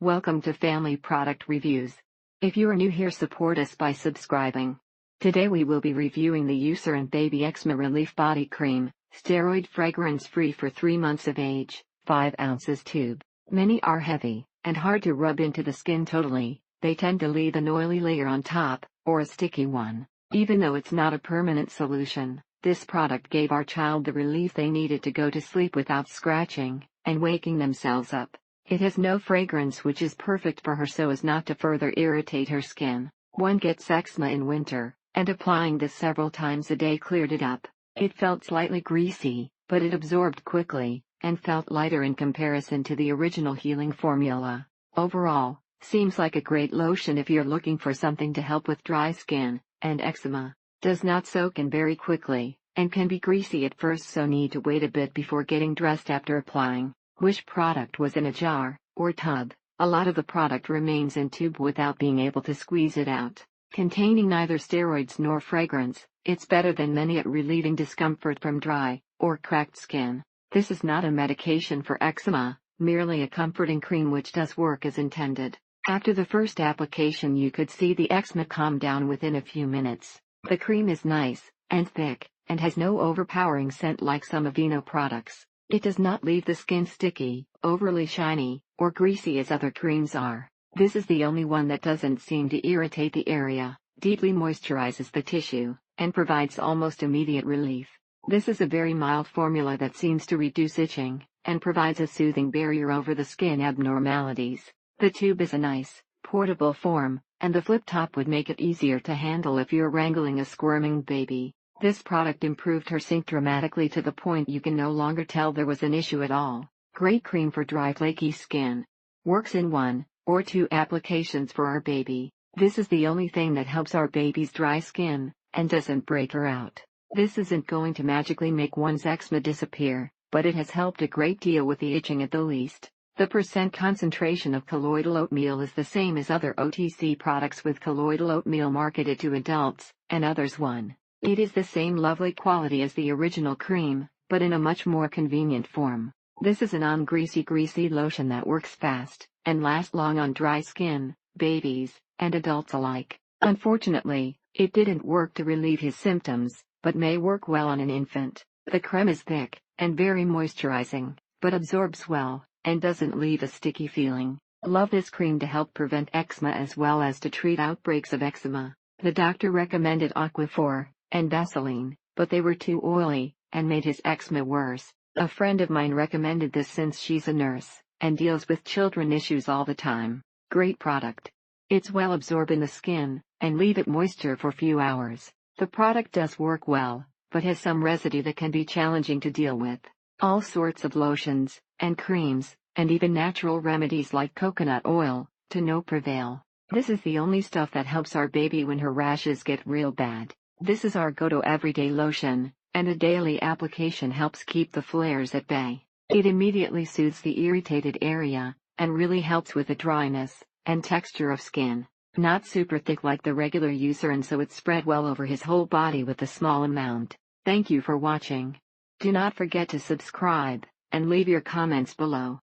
Welcome to Family Product Reviews. If you are new here, support us by subscribing. Today we will be reviewing the Eucerin Baby Eczema Relief Body Cream, steroid fragrance-free for 3 months of age, 5 ounces tube. Many are heavy and hard to rub into the skin totally. They tend to leave an oily layer on top, or a sticky one. Even though it's not a permanent solution, this product gave our child the relief they needed to go to sleep without scratching and waking themselves up. It has no fragrance, which is perfect for her so as not to further irritate her skin. One gets eczema in winter, and applying this several times a day cleared it up. It felt slightly greasy, but it absorbed quickly, and felt lighter in comparison to the original healing formula. Overall, seems like a great lotion if you're looking for something to help with dry skin and eczema. Does not soak in very quickly, and can be greasy at first, so need to wait a bit before getting dressed after applying. Wish product was in a jar or tub. A lot of the product remains in tube without being able to squeeze it out. Containing neither steroids nor fragrance, it's better than many at relieving discomfort from dry or cracked skin. This is not a medication for eczema, merely a comforting cream which does work as intended. After the first application you could see the eczema calm down within a few minutes. The cream is nice and thick, and has no overpowering scent like some Aveeno products. It does not leave the skin sticky, overly shiny, or greasy as other creams are. This is the only one that doesn't seem to irritate the area, deeply moisturizes the tissue, and provides almost immediate relief. This is a very mild formula that seems to reduce itching, and provides a soothing barrier over the skin abnormalities. The tube is a nice, portable form, and the flip top would make it easier to handle if you're wrangling a squirming baby. This product improved her sink dramatically to the point you can no longer tell there was an issue at all. Great cream for dry, flaky skin. Works in 1 or 2 applications for our baby. This is the only thing that helps our baby's dry skin, and doesn't break her out. This isn't going to magically make one's eczema disappear, but it has helped a great deal with the itching at the least. The percent concentration of colloidal oatmeal is the same as other OTC products, with colloidal oatmeal marketed to adults, and others 1. It is the same lovely quality as the original cream, but in a much more convenient form. This is a non-greasy lotion that works fast, and lasts long on dry skin, babies, and adults alike. Unfortunately, it didn't work to relieve his symptoms, but may work well on an infant. The creme is thick, and very moisturizing, but absorbs well, and doesn't leave a sticky feeling. Love this cream to help prevent eczema as well as to treat outbreaks of eczema. The doctor recommended Aquaphor and Vaseline, but they were too oily, and made his eczema worse. A friend of mine recommended this since she's a nurse, and deals with children issues all the time. Great product. It's well absorbed in the skin, and leave it moisture for few hours. The product does work well, but has some residue that can be challenging to deal with. All sorts of lotions, and creams, and even natural remedies like coconut oil, to no prevail. This is the only stuff that helps our baby when her rashes get real bad. This is our go-to everyday lotion, and a daily application helps keep the flares at bay. It immediately soothes the irritated area, and really helps with the dryness and texture of skin. Not super thick like the regular Eucerin, so it's spread well over his whole body with a small amount. Thank you for watching. Do not forget to subscribe, and leave your comments below.